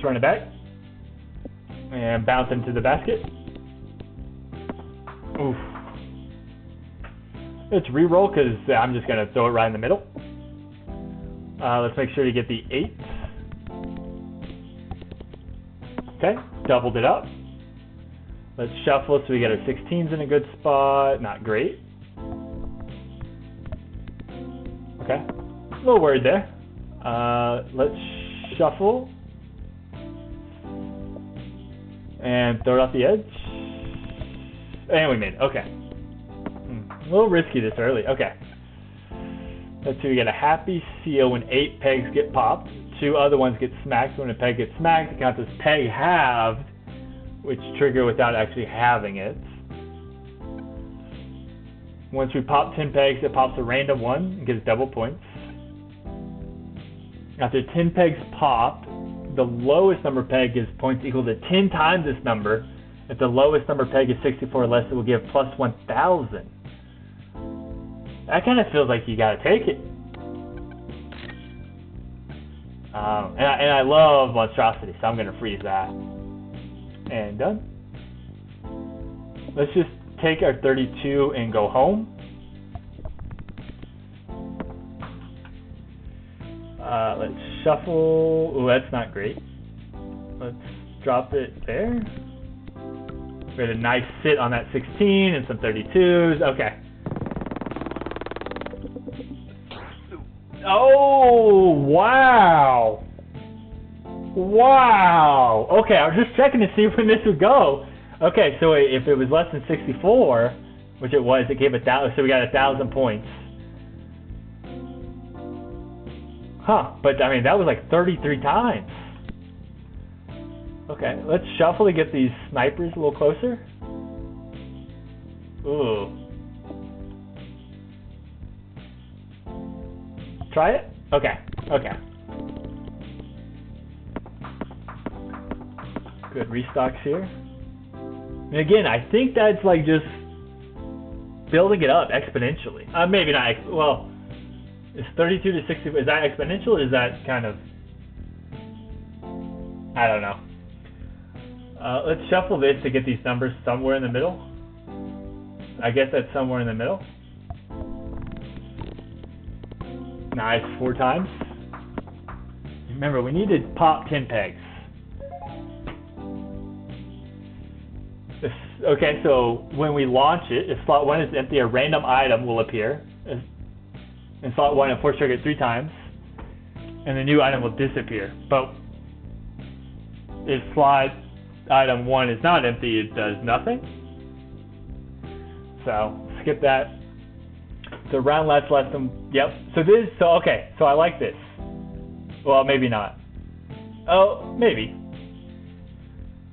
Let's run it back. And bounce into the basket. Oof. Let's re-roll because I'm just going to throw it right in the middle. Let's make sure to get the 8. Okay, doubled it up. Let's shuffle so we get our 16s in a good spot. Not great. Okay, a little worried there. Let's shuffle. And throw it off the edge. And we made it. Okay. A little risky this early. Okay. Let's see, we get a happy seal when 8 pegs get popped. 2 other ones get smacked. When a peg gets smacked, it counts as peg halved, which trigger without actually having it. Once we pop 10 pegs, it pops a random 1 and gives double points. After 10 pegs popped, the lowest number peg gives points equal to 10 times this number. If the lowest number peg is 64 or less, it will give plus 1,000. That kind of feels like you gotta take it. And I love monstrosity, so I'm gonna freeze that. And done. Let's just take our 32 and go home. Let's shuffle. Ooh, that's not great. Let's drop it there. We had a nice sit on that 16 and some 32s. Okay. Oh, wow. Wow. Okay, I was just checking to see when this would go. Okay, so if it was less than 64, which it was, it gave 1,000, so we got 1,000 points. Huh, but I mean, that was like 33 times. Okay, let's shuffle to get these snipers a little closer. Ooh. Try it? Okay, okay. Good restocks here. And again, I think that's like just building it up exponentially. Maybe not, well, is 32 to 60, is that exponential or is that kind of, I don't know. Let's shuffle this to get these numbers somewhere in the middle. I guess that's somewhere in the middle. Nice, 4 times. Remember, we need to pop 10 pegs. Okay, so when we launch it, if slot 1 is empty, a random item will appear. In slot 1, it force trigger 3 times, and the new item will disappear. But if slot item 1 is not empty, it does nothing. So skip that. So round lasts less than, yep. So okay, so I like this. Well, maybe not. Oh, maybe.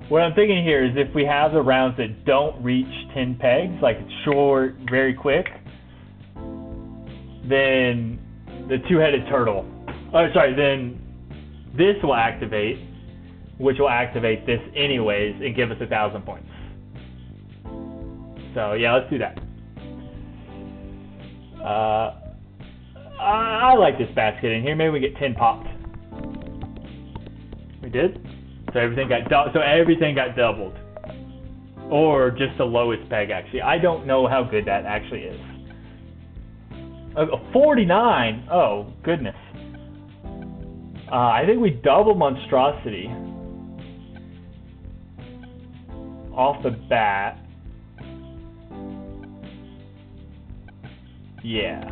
What I'm thinking here is if we have the rounds that don't reach 10 pegs, like it's short, very quick, then the 2-headed turtle, then this will activate, which will activate this anyways and give us 1,000 points. So yeah, let's do that. I like this basket in here. Maybe we get 10 popped. We did. So everything got doubled, or just the lowest peg. Actually, I don't know how good that actually is. 49. Oh goodness. I think we double monstrosity off the bat. Yeah.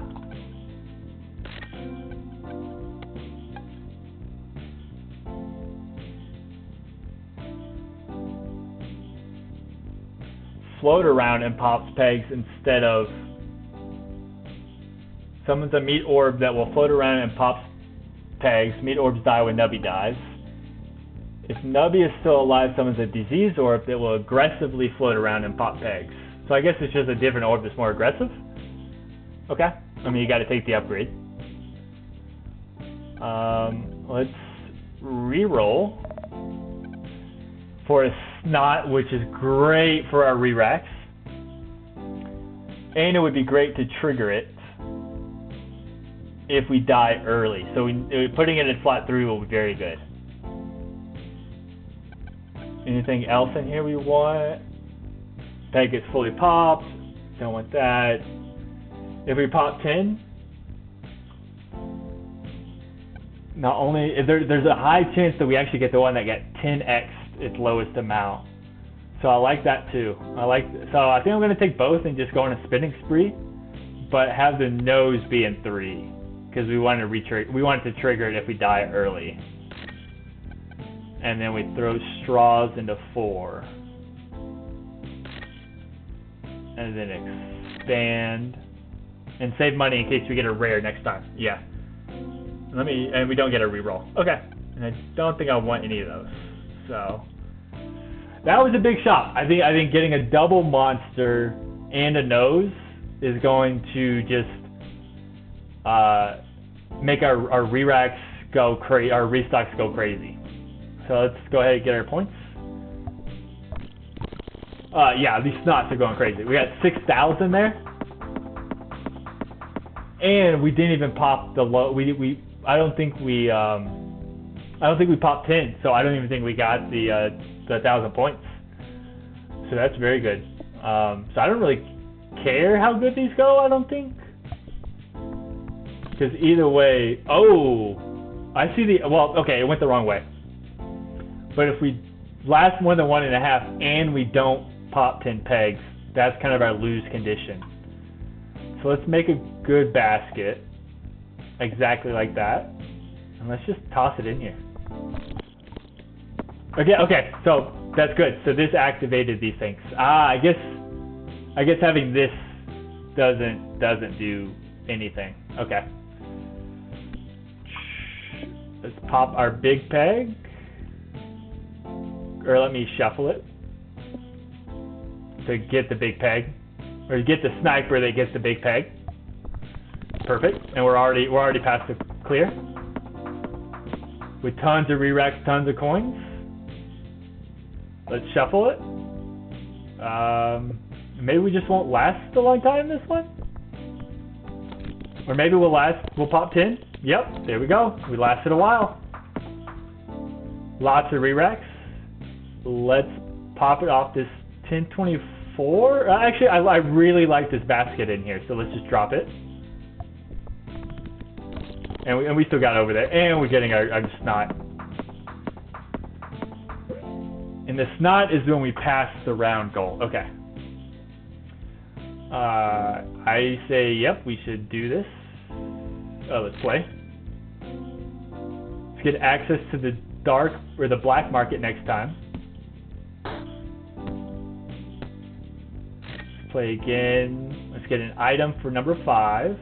Float around and pops pegs instead of summons a meat orb that will float around and pops pegs. Meat orbs die when Nubby dies. If Nubby is still alive, summons a disease orb that will aggressively float around and pop pegs. So I guess it's just a different orb that's more aggressive. Okay. I mean, you got to take the upgrade. Let's re-roll for a snot, which is great for our re-racks. And it would be great to trigger it if we die early. So putting it in slot 3 will be very good. Anything else in here we want? Peg gets fully popped. Don't want that. If we pop 10, not only there's a high chance that we actually get the one that got 10x its lowest amount. So I like that too. So I think I'm gonna take both and just go on a spinning spree, but have the nose be in 3 because we want to trigger it if we die early. And then we throw straws into 4. And then expand. And save money in case we get a rare next time. Yeah. And we don't get a reroll. Okay. And I don't think I want any of those. So that was a big shot. I think getting a double monster and a nose is going to just make our re-racks go crazy, our restocks go crazy. So let's go ahead and get our points. Yeah, these snots are going crazy. We got 6,000 there, and we didn't even pop the low. I don't think we popped 10. So I don't even think we got the 1,000 points. So that's very good. So I don't really care how good these go. I don't think, because either way. Oh, I see the. Well, okay, it went the wrong way. But if we last more than 1.5 and we don't pop 10 pegs, that's kind of our lose condition. So let's make a good basket, exactly like that, and let's just toss it in here. Okay, so that's good. So this activated these things. I guess having this doesn't do anything. Okay. Let's pop our big peg. Or let me shuffle it to get the big peg, or to get the sniper that gets the big peg. Perfect, and we're already past the clear with tons of re-racks, tons of coins. Let's shuffle it. Maybe we just won't last a long time this one, or maybe we'll pop 10. Yep, there we go. We lasted a while. Lots of re-racks. Let's pop it off this 1024. Actually, I really like this basket in here, so let's just drop it. And we still got over there, and we're getting our snot. And the snot is when we pass the round goal. Okay. I say, yep, we should do this. Let's play. Let's get access to the dark or the black market next time. Play again. Let's get an item for number 5.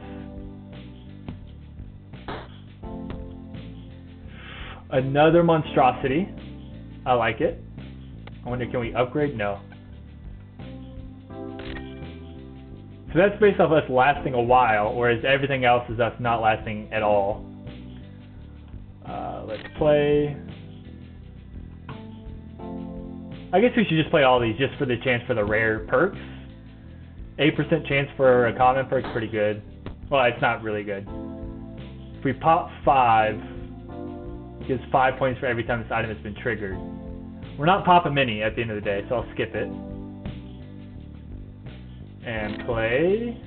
Another monstrosity. I like it. I wonder, can we upgrade? No. So that's based off us lasting a while, whereas everything else is us not lasting at all. Let's play. I guess we should just play all these just for the chance for the rare perks. 8% chance for a common perk is pretty good. Well, it's not really good. If we pop 5, it gives 5 points for every time this item has been triggered. We're not popping many at the end of the day, so I'll skip it. And play.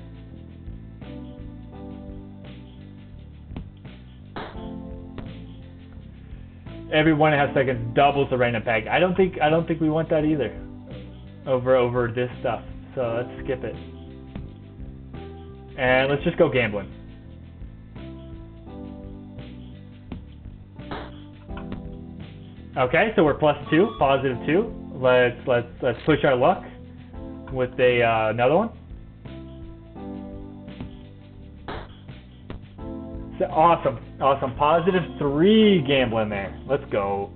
Every 1.5 seconds doubles the random peg. I don't think we want that either. Over this stuff. So let's skip it. And let's just go gambling. Okay, so we're +2, +2. Let's push our luck with another one. So awesome, +3 gambling there. Let's go.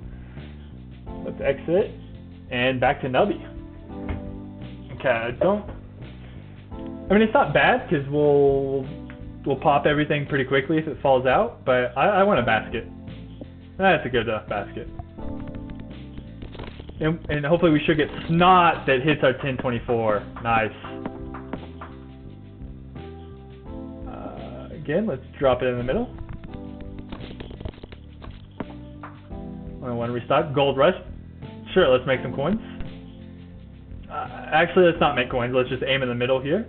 Let's exit and back to Nubby. Okay, I mean, it's not bad because we'll pop everything pretty quickly if it falls out. But I want a basket. That's a good enough basket. And hopefully we should get snot that hits our 1024. Nice. Again, let's drop it in the middle. I want to restock. Gold rush. Sure, let's make some coins. Actually, let's not make coins. Let's just aim in the middle here.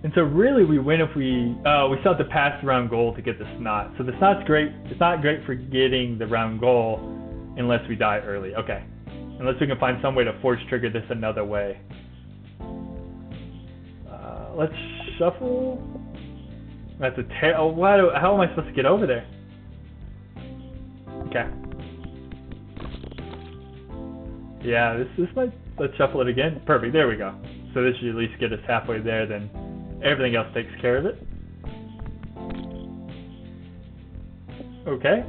And so really we win if we still have to pass the round goal to get the snot. So the snot's great. It's not great for getting the round goal unless we die early. Okay. Unless we can find some way to force trigger this another way. Let's shuffle. That's a how am I supposed to get over there? Okay. Yeah, this might, let's shuffle it again. Perfect, there we go. So this should at least get us halfway there, then everything else takes care of it. Okay.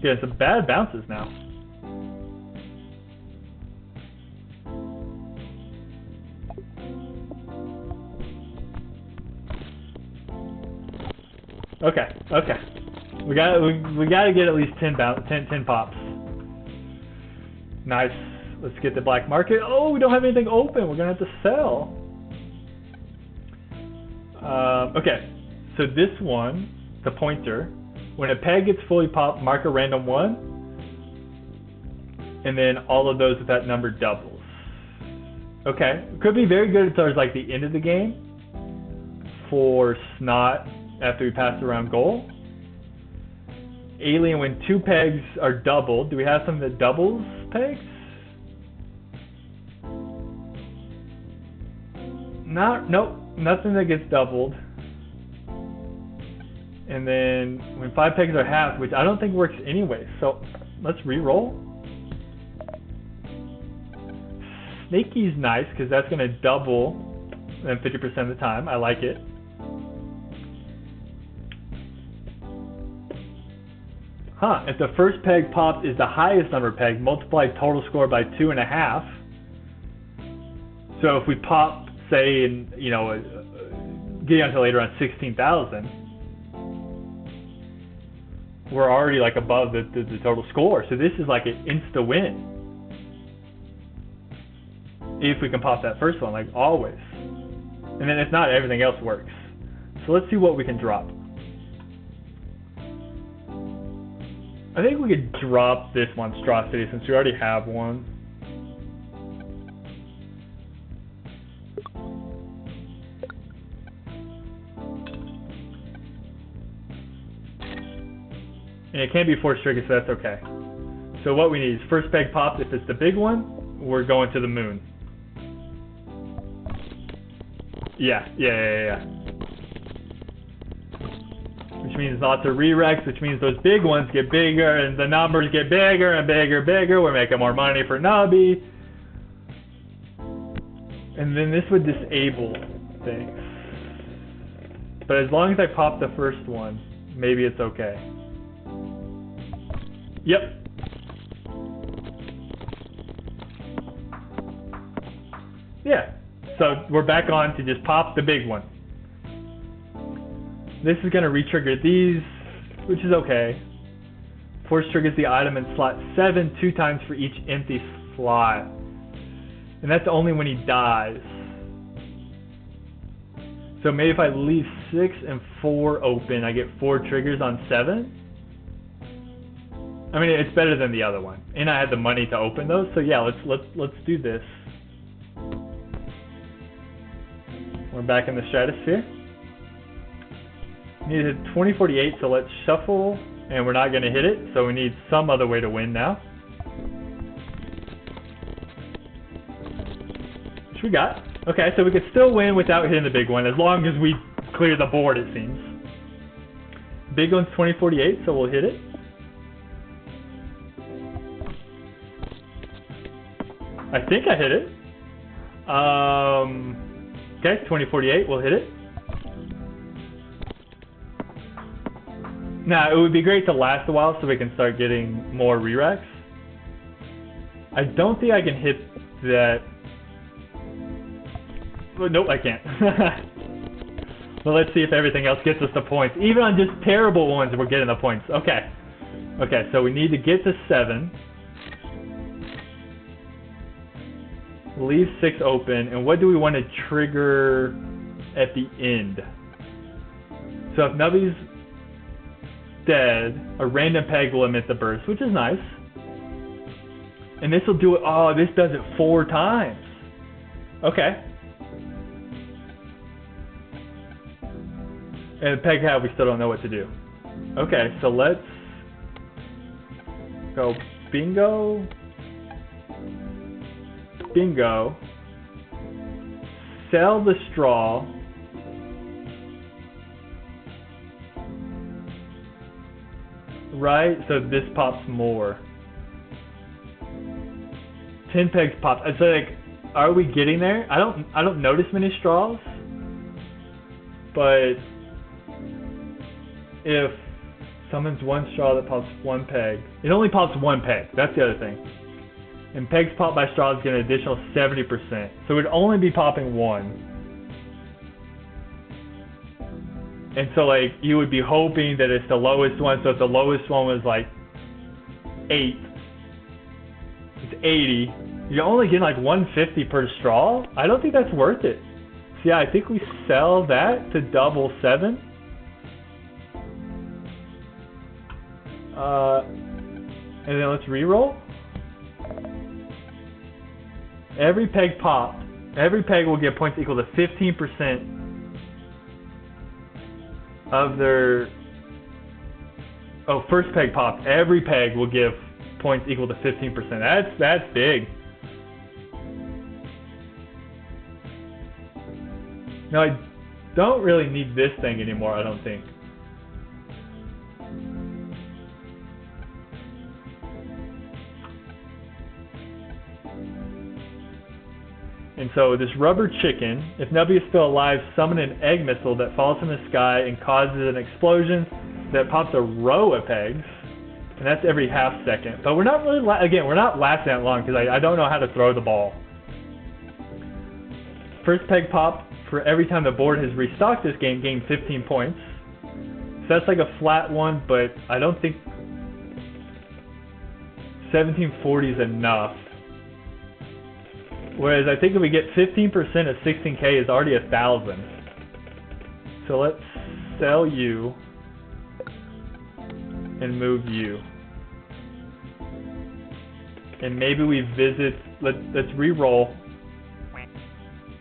Getting some bad bounces now. Okay, okay. We gotta get at least 10 pops. Nice. Let's get the black market. Oh, we don't have anything open. We're gonna have to sell. Okay, so this one, the pointer, when a peg gets fully popped, mark a random 1, and then all of those with that number doubles. Okay, could be very good towards like the end of the game for snot after we pass the round goal. Alien, when 2 pegs are doubled. Do we have something that doubles pegs? Nope, nothing that gets doubled. And then when 5 pegs are halved, which I don't think works anyway, so let's re-roll. Snaky's nice because that's going to double 50% of the time. I like it. Huh, if the first peg popped is the highest number peg, multiply total score by 2.5. So if we pop, say, in, getting onto later on 16,000, we're already like above the total score. So this is like an insta win. If we can pop that first one, like always. And then if not, everything else works. So let's see what we can drop. I think we could drop this monstrosity since we already have one. And it can't be force triggered, so that's okay. So what we need is first peg popped. If it's the big one, we're going to the moon. Yeah. Which means lots of re-recs, which means those big ones get bigger, and the numbers get bigger and bigger. We're making more money for Nubby. And then this would disable things. But as long as I pop the first one, maybe it's okay. Yep. Yeah. So we're back on to just pop the big one. This is going to re-trigger these, which is okay. Force triggers the item in slot 7 2 times for each empty slot. And that's only when he dies. So maybe if I leave 6 and 4 open, I get 4 triggers on 7. I mean, it's better than the other one. And I had the money to open those, so yeah, let's do this. We're back in the stratosphere. Need to hit 2048, so let's shuffle, and we're not going to hit it, so we need some other way to win now. Which we got. Okay, so we could still win without hitting the big one, as long as we clear the board, it seems. Big one's 2048, so we'll hit it. I think I hit it. Okay, 2048, we'll hit it. Now, it would be great to last a while so we can start getting more re-racks. I don't think I can hit that. Well, nope, I can't. Well, let's see if everything else gets us the points. Even on just terrible ones, we're getting the points. Okay. Okay, so we need to get to 7. Leave 6 open. And what do we want to trigger at the end? So if Nubby's dead, a random peg will emit the burst, which is nice. And this will do it. Oh, this does it 4 times. Okay. And peg hat, we still don't know what to do. Okay, so let's go bingo. Bingo. Sell the straw. Right, so this pops more. 10 pegs pop. So like, are we getting there? I don't notice many straws, but if summons 1 straw that pops 1 peg, it only pops 1 peg. That's the other thing. And pegs popped by straws get an additional 70%. So it would only be popping 1. And so like you would be hoping that it's the lowest one. So if the lowest one was like 8, it's 80. You're only getting like 150 per straw. I don't think that's worth it. So yeah, I think we sell that to double 7. And then let's reroll. Every peg popped. Every peg will get points equal to 15% of their... Oh, first peg popped. Every peg will give points equal to 15%. That's big. Now I don't really need this thing anymore, I don't think. And so this rubber chicken, if Nubby is still alive, summon an egg missile that falls from the sky and causes an explosion that pops a row of pegs. And that's every half second. But we're not really, again, we're not lasting that long because I don't know how to throw the ball. First peg pop for every time the board has restocked this game, gain 15 points. So that's like a flat one, but I don't think 1740 is enough. Whereas I think if we get 15% of 16k is already 1,000. So let's sell you and move you. And maybe we visit, let's re-roll.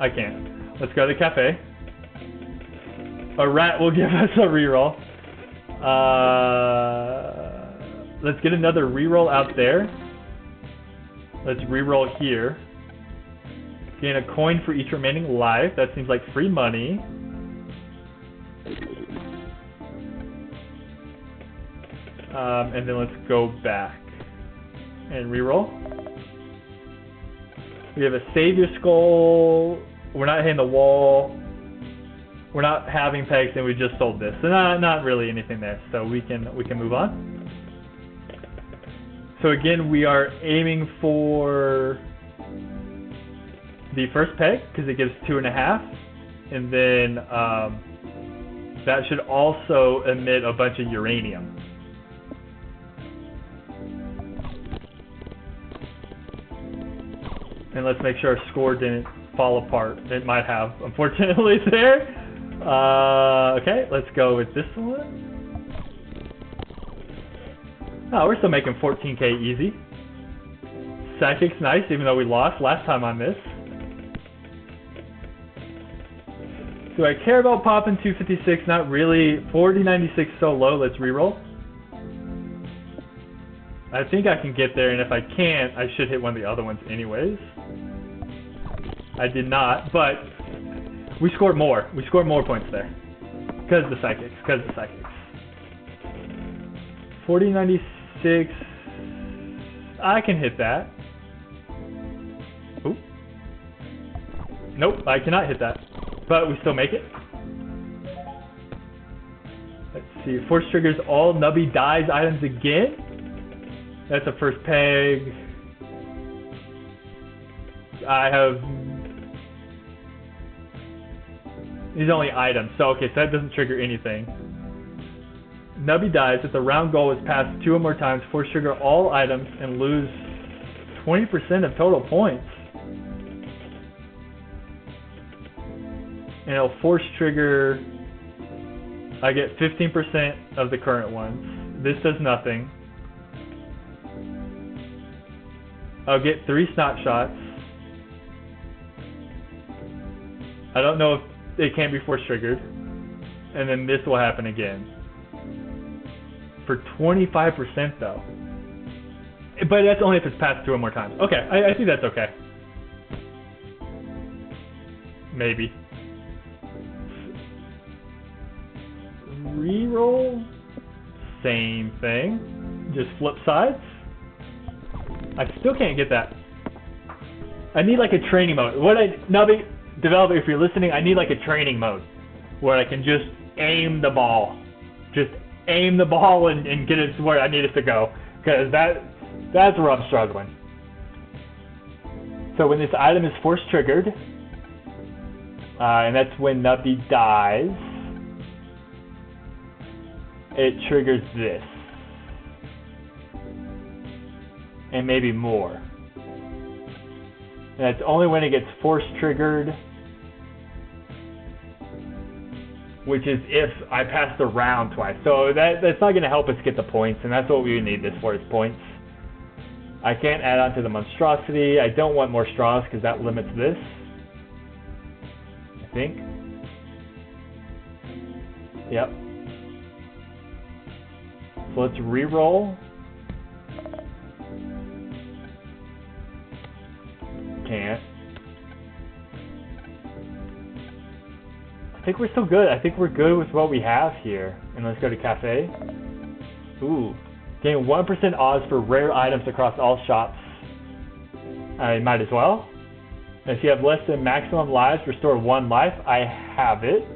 I can't. Let's go to the cafe. A rat will give us a reroll. Let's get another reroll out there. Let's reroll here. Gain a coin for each remaining life. That seems like free money. And then let's go back and reroll. We have a savior skull. We're not hitting the wall. We're not having pegs, and we just sold this. So not really anything there. So we can move on. So again, we are aiming for the first peg because it gives 2.5, and then that should also emit a bunch of uranium. And let's make sure our score didn't fall apart. It might have, unfortunately, there. Okay, let's go with this one. Oh, we're still making 14k easy. Psychic's nice, even though we lost last time on this. Do I care about popping 256? Not really. 4096 so low. Let's reroll. I think I can get there, and if I can't, I should hit one of the other ones anyways. I did not, but we scored more. We scored more points there. Because of the psychics. 4096. I can hit that. Oop. Nope, I cannot hit that. But we still make it. Let's see. Force triggers all Nubby dies items again. That's a first peg. I have... These are only items. So, okay, so that doesn't trigger anything. Nubby dies if the round goal is passed 2 or more times. Force trigger all items and lose 20% of total points. And it'll force trigger I get 15% of the current ones. This does nothing. I'll get 3 snapshots. I don't know if it can be force triggered. And then this will happen again. For 25% though. But that's only if it's passed through one more time. Okay, I think that's okay. Maybe. Reroll. Same thing. Just flip sides. I still can't get that. I need like a training mode. Nubby, developer, if you're listening, I need like a training mode where I can just aim the ball. Just aim the ball and get it to where I need it to go. Because that's where I'm struggling. So when this item is force triggered, and that's when Nubby dies, it triggers this. And maybe more. And that's only when it gets force triggered, which is if I pass the round twice. So that's not going to help us get the points, and that's what we need this for, is points. I can't add on to the monstrosity. I don't want more straws because that limits this, I think. Yep. So let's re-roll. Can't. I think we're still good. I think we're good with what we have here. And let's go to cafe. Ooh. Gain 1% odds for rare items across all shops. I might as well. If you have less than maximum lives, restore 1 life. I have it.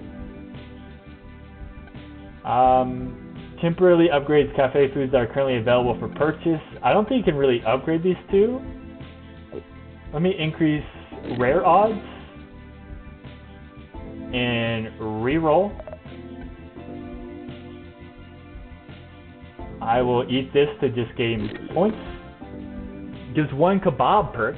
Temporarily upgrades cafe foods that are currently available for purchase. I don't think you can really upgrade these two. Let me increase rare odds and reroll. I will eat this to just gain points. Gives 1 kebab perk.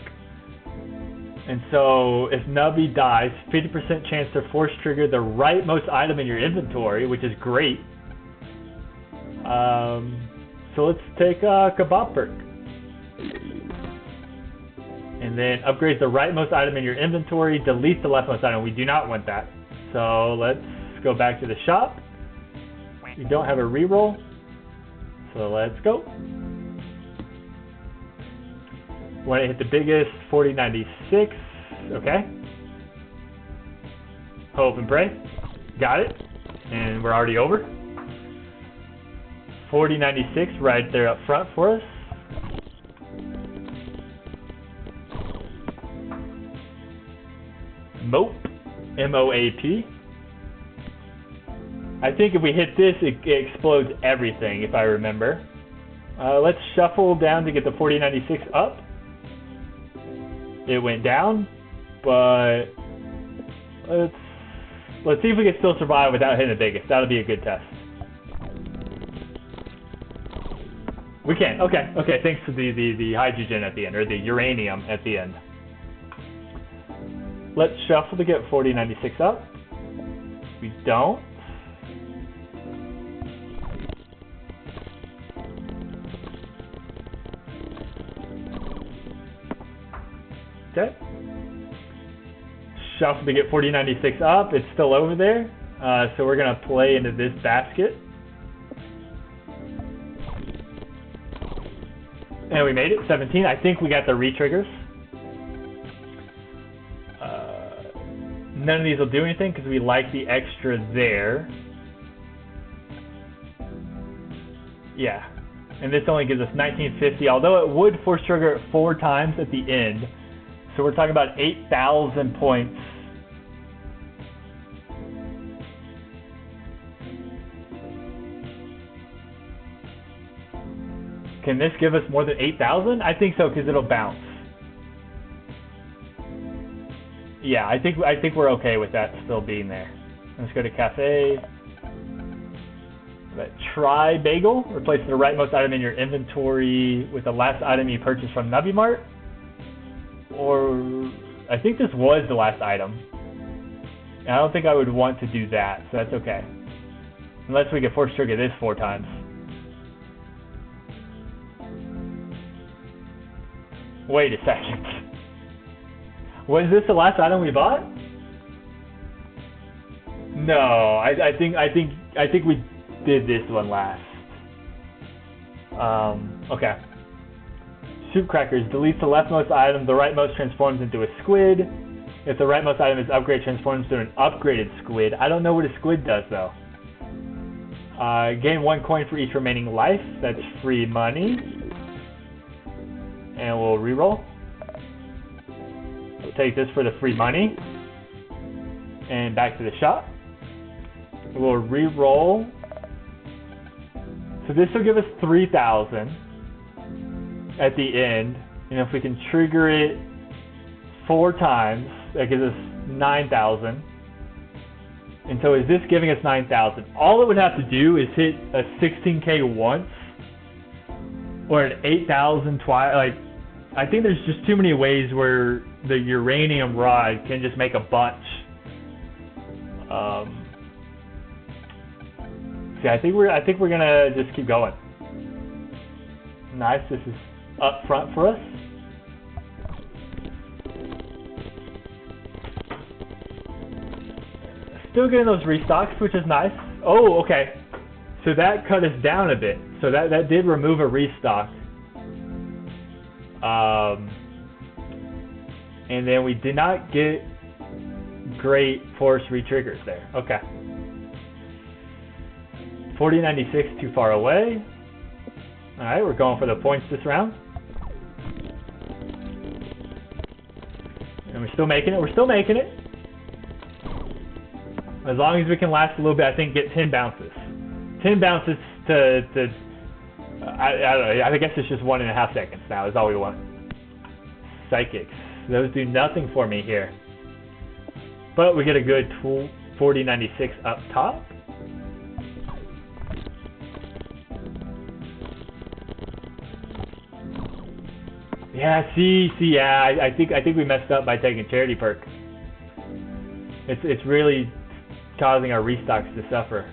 And so if Nubby dies, 50% chance to force trigger the rightmost item in your inventory, which is great. So let's take a kebab perk. And then upgrades the rightmost item in your inventory, delete the leftmost item. We do not want that. So let's go back to the shop. We don't have a reroll. So let's go. Want to hit the biggest, 4096. Okay. Hope and pray. Got it. And we're already over. 4096 right there up front for us. Mope. M-O-A-P. I think if we hit this, it explodes everything, if I remember. Let's shuffle down to get the 4096 up. It went down, but let's see if we can still survive without hitting the biggest. That'll be a good test. We can. Okay. Okay. Thanks to the hydrogen at the end, or the uranium at the end. Let's shuffle to get 4096 up. We don't. Okay. Shuffle to get 4096 up. It's still over there. So we're going to play into this basket. And we made it, 17. I think we got the re-triggers. None of these will do anything because we like the extra there. Yeah. And this only gives us 1950, although it would force trigger it 4 times at the end. So we're talking about 8,000 points. Can this give us more than 8,000? I think so, because it'll bounce. Yeah, I think we're okay with that still being there. Let's go to cafe. Try bagel. Replace the rightmost item in your inventory with the last item you purchased from Nubby Mart. Or I think this was the last item. And I don't think I would want to do that, so that's okay. Unless we can force trigger this 4 times. Wait a second. Was this the last item we bought? No, I think we did this one last. Okay. Soup crackers deletes the leftmost item. The rightmost transforms into a squid. If the rightmost item is upgrade, transforms to an upgraded squid. I don't know what a squid does though. Gain 1 coin for each remaining life. That's free money. And we'll reroll. We'll take this for the free money. And back to the shop. We'll reroll. So this will give us 3,000 at the end. And if we can trigger it 4 times, that gives us 9,000. And so is this giving us 9,000? All it would have to do is hit a 16k once, or an 8,000 twice. Like, I think there's just too many ways where the uranium rod can just make a bunch. See, I think we're gonna just keep going. Nice. This is up front for us. Still getting those restocks, which is nice. Oh, okay. So that cut us down a bit. So that did remove a restock. And then we did not get great force retriggers there. Okay. 4096, too far away. Alright, we're going for the points this round. And we're still making it. We're still making it. As long as we can last a little bit, I think get 10 bounces. 10 bounces to I don't know, I guess it's just 1.5 seconds now is all we want. Psychics. Those do nothing for me here. But we get a good 4096 up top. Yeah, yeah, I think we messed up by taking charity perk. It's really causing our restocks to suffer.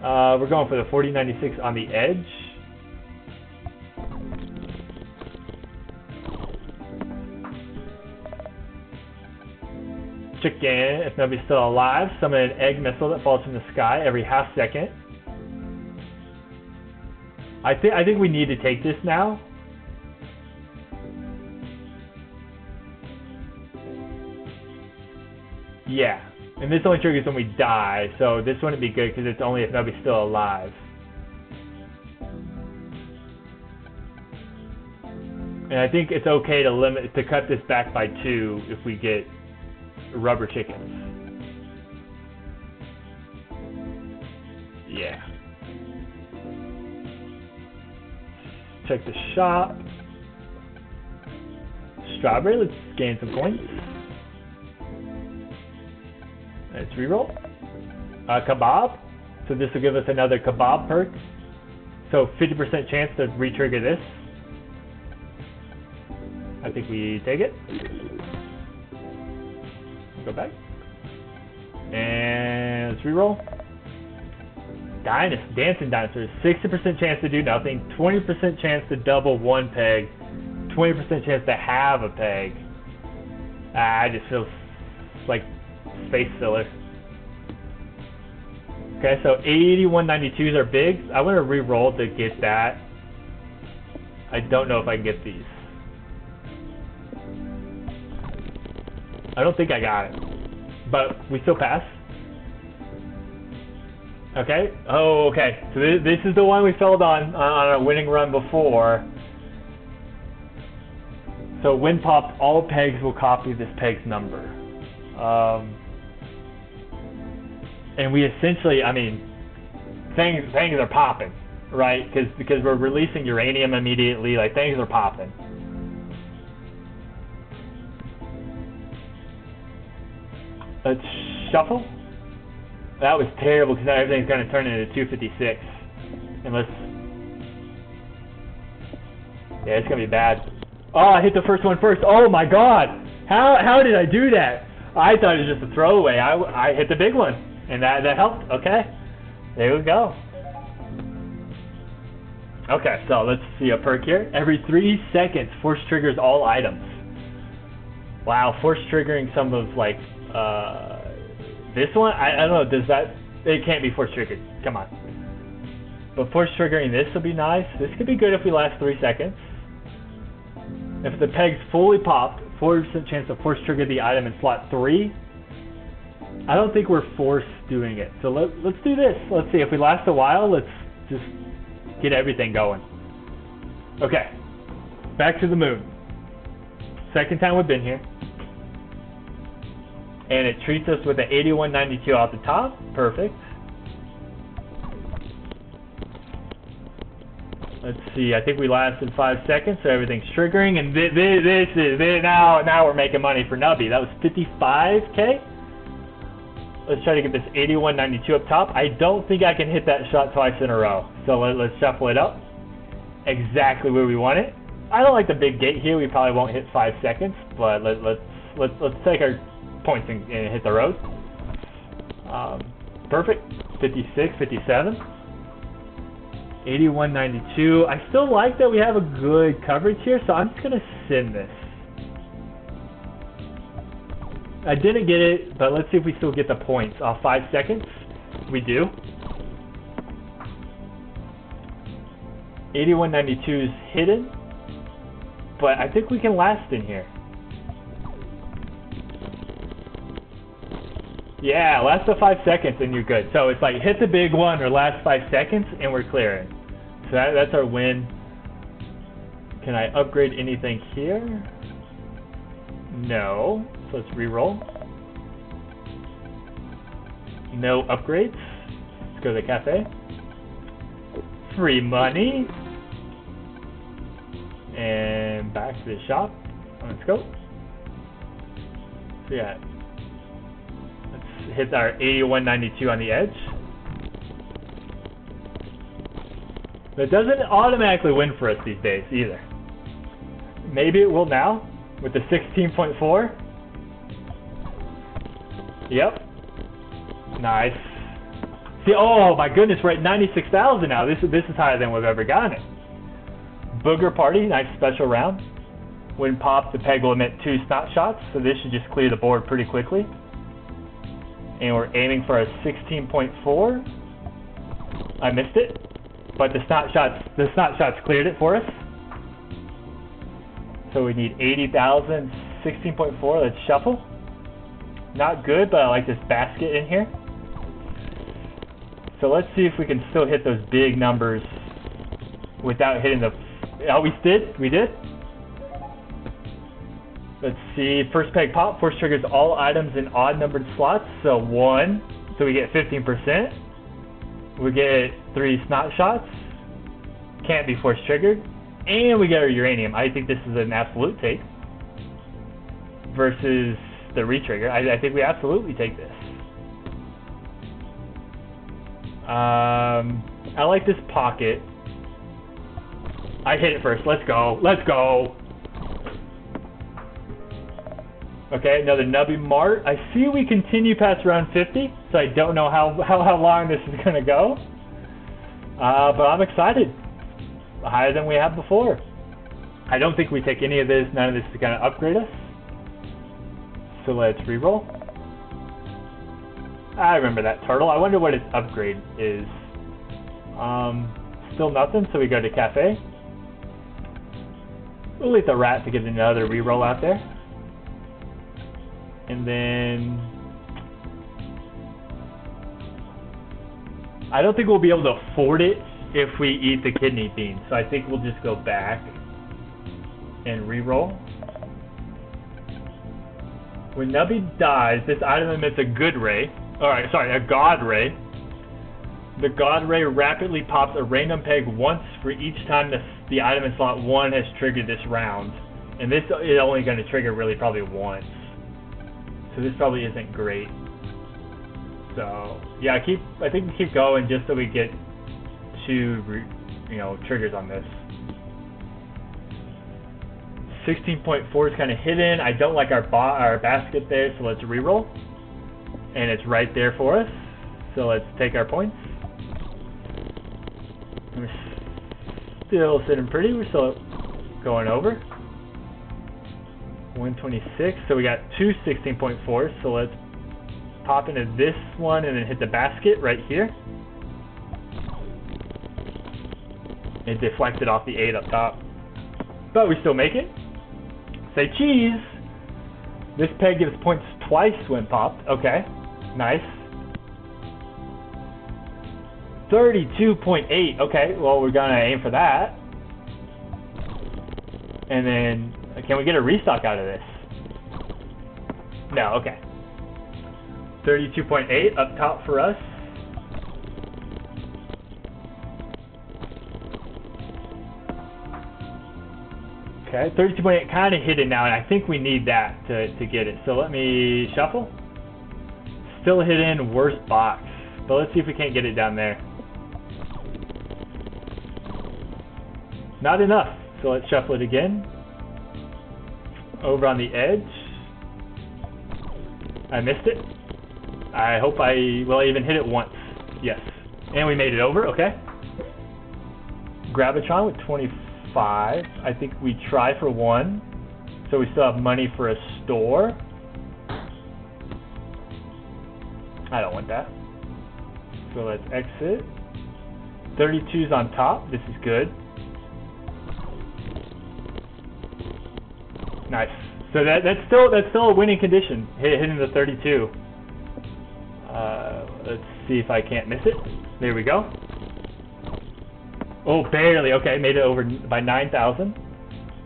We're going for the 4096 on the edge. Chicken, if Nubby's still alive, summon an egg missile that falls from the sky every half second. I think we need to take this now. Yeah, and this only triggers when we die, so this wouldn't be good because it's only if Nubby's still alive. And I think it's okay to cut this back by 2 if we get rubber chickens. Yeah. Check the shop. Strawberry, let's gain some coins. Let's reroll. Kebab. So this will give us another kebab perk. So 50% chance to re-trigger this. I think we take it. Go back. And let's reroll. Dancing dinosaurs. 60% chance to do nothing. 20% chance to double 1 peg. 20% chance to have a peg. I just feel like space filler. Okay, so 8192s are bigs. I want to re-roll to get that. I don't know if I can get these. I don't think I got it, but we still pass. Okay. Oh, okay. So this is the one we failed on our winning run before. So when popped, all pegs will copy this peg's number. And we essentially, I mean, things are popping, right? Because we're releasing uranium immediately. Like, things are popping. Let's shuffle. That was terrible because now everything's going to turn into 256. Unless... yeah, it's going to be bad. Oh, I hit the first one first. Oh my god! How did I do that? I thought it was just a throwaway. I hit the big one. And that helped. Okay. There we go. Okay, so let's see a perk here. Every 3 seconds, force triggers all items. Wow, force triggering some of like this one. I don't know. Does that? It can't be force triggered. Come on. But force triggering this will be nice. This could be good if we last 3 seconds. If the peg's fully popped, 40% chance to force trigger the item in slot 3. I don't think we're force doing it. So let's do this. Let's see. If we last a while, let's just get everything going. Okay. Back to the moon. Second time we've been here. And it treats us with an 8192 off the top. Perfect. Let's see, I think we lasted 5 seconds, so everything's triggering, and now we're making money for Nubby. That was 55K. Let's try to get this 8192 up top. I don't think I can hit that shot twice in a row, so let's shuffle it up. Exactly where we want it. I don't like the big gate here. We probably won't hit 5 seconds, but let's take our points and hit the road. Perfect. 56, 57. 8192. I still like that we have a good coverage here, so I'm just gonna send this. I didn't get it, but let's see if we still get the points off 5 seconds. We do. 8192 is hidden, but I think we can last in here. Yeah, last the 5 seconds and you're good. So it's like hit the big one or last 5 seconds and we're clearing. So that's our win. Can I upgrade anything here? No. So let's re-roll. No upgrades. Let's go to the cafe. Free money. And back to the shop. Let's go. So yeah. Let's hit our 8192 on the edge. That doesn't automatically win for us these days either. Maybe it will now with the 16.4. Yep. Nice. See, oh my goodness, we're at 96,000 now. This is higher than we've ever gotten it. Booger Party, nice special round. When popped, the peg will emit 2 snot shots, so this should just clear the board pretty quickly. And we're aiming for a 16.4. I missed it, but the snot shots cleared it for us. So we need 80,000, 16.4. Let's shuffle. Not good, but I like this basket in here. So let's see if we can still hit those big numbers without hitting the... Oh, we did? We did? Let's see. First peg pop. Force triggers all items in odd numbered slots. So 1. So we get 15%. We get 3 snot shots. Can't be force triggered. And we get our uranium. I think this is an absolute take. Versus the retrigger. I think we absolutely take this. I like this pocket. I hit it first. Let's go. Let's go. Okay, another Nubby Mart. I see we continue past round 50, so I don't know how long this is going to go. But I'm excited. Higher than we have before. I don't think we take any of this. None of this is going to upgrade us. So let's reroll. I remember that turtle. I wonder what its upgrade is. Still nothing, so we go to cafe. We'll leave the rat to get another reroll out there. And then I don't think we'll be able to afford it if we eat the kidney beans. So I think we'll just go back and reroll. When Nubby dies, this item emits a good ray. Alright, sorry, a god ray. The god ray rapidly pops a random peg once for each time the item in slot 1 has triggered this round. And this is only going to trigger really probably once. So this probably isn't great. So yeah, I think we keep going just so we get 2 triggers on this. 16.4 is kind of hidden. I don't like our basket there, so let's reroll. And it's right there for us. So let's take our points. And we're still sitting pretty. We're still going over. 126. So we got two 16.4s. So let's pop into this one and then hit the basket right here. It deflected off the 8 up top. But we still make it. Say cheese! This peg gives points twice when popped. Okay. Nice. 32.8. Okay, well we're gonna aim for that. And then, can we get a restock out of this? No, okay. 32.8 up top for us. Okay, 32.8 kind of hidden now, and I think we need that to get it. So let me shuffle. Still hidden, worst box. But let's see if we can't get it down there. Not enough. So let's shuffle it again. Over on the edge. I missed it. I hope I even hit it once. Yes. And we made it over, okay. Gravitron with 25. I think we try for 1. So we still have money for a store. I don't want that. So let's exit. 32's on top. This is good. Nice. So that's still a winning condition. Hitting the 32. Let's see if I can't miss it. There we go. Oh, barely. Okay, made it over by 9,000.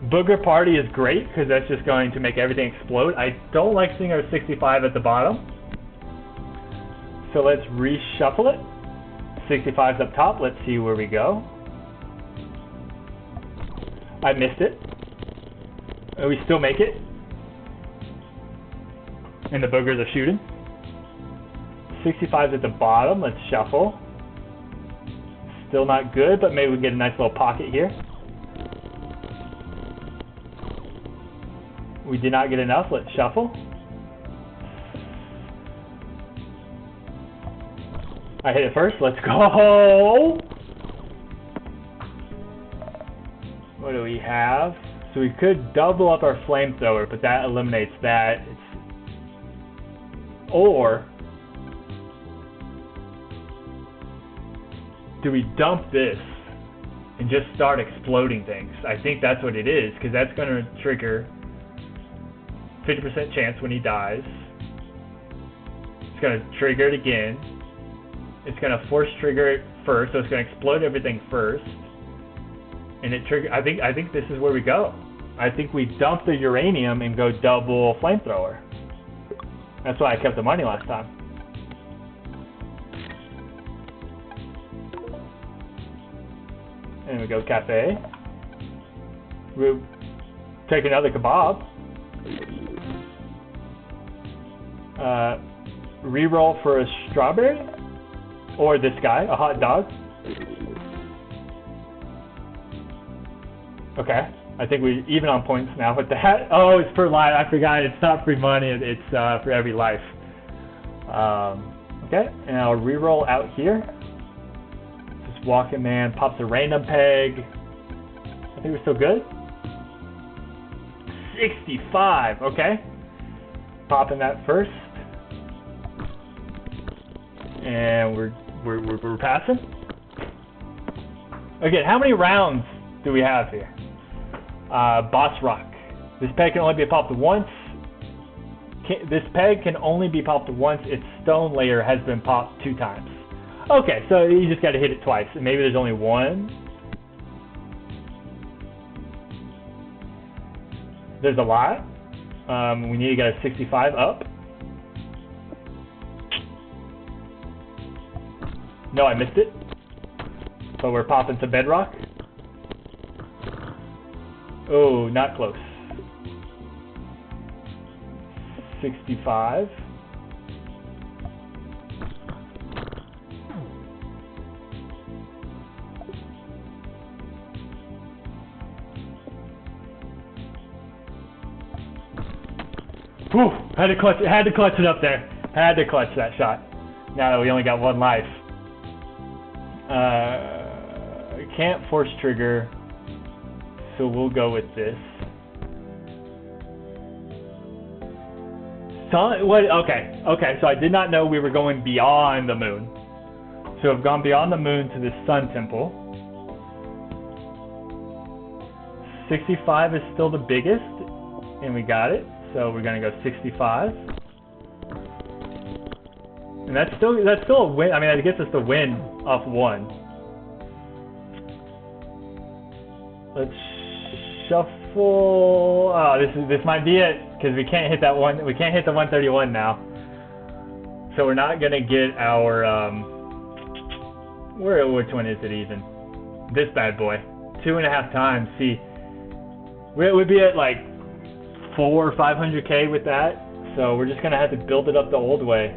Booger Party is great because that's just going to make everything explode. I don't like seeing our 65 at the bottom. So let's reshuffle it. 65's up top. Let's see where we go. I missed it. And we still make it. And the boogers are shooting. 65's at the bottom. Let's shuffle. Still not good, but maybe we can get a nice little pocket here. We did not get enough. Let's shuffle. I hit it first. Let's go. What do we have? So we could double up our flamethrower, but that eliminates that. Or do we dump this and just start exploding things? I think that's what it is, because that's going to trigger 50% chance when he dies. It's going to trigger it again. It's going to force trigger it first, so it's going to explode everything first. And it trigger. I think this is where we go. I think we dump the uranium and go double flamethrower. That's why I kept the money last time. And we go cafe. We'll take another kebab. Reroll for a strawberry, or this guy, a hot dog. Okay, I think we're even on points now with that. Oh, it's per life. I forgot. It's not free money. It's for every life. Okay, and I'll reroll out here. Just walking man pops a random peg. I think we're still good. 65. Okay, popping that first, and we're passing. Again, how many rounds do we have here? Boss Rock. This peg can only be popped once. This peg can only be popped once. Its stone layer has been popped 2 times. Okay, so you just got to hit it twice. And maybe there's only one. There's a lot. We need to get a 65 up. No, I missed it. So we're popping some bedrock. Oh, not close. 65. Whew, had to clutch it up there. Had to clutch that shot. Now that we only got 1 life. We can't force trigger, so we'll go with this. What? Okay, so I did not know we were going beyond the moon. So I've gone beyond the moon to the sun temple. 65 is still the biggest, and we got it. So we're gonna go 65. And that's still a win. I mean, that gets us the win off 1. Let's shuffle. Oh, this might be it, because we can't hit that one. We can't hit the 131 now. So we're not gonna get our which one is it even? This bad boy. 2.5 times. See, we would be at like 400 or 500K with that. So we're just gonna have to build it up the old way.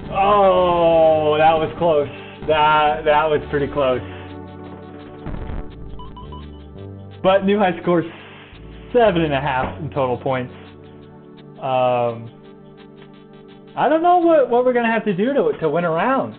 Oh, that was close. That was pretty close. But new high score 7.5 in total points. I don't know what we're gonna have to do to win a round.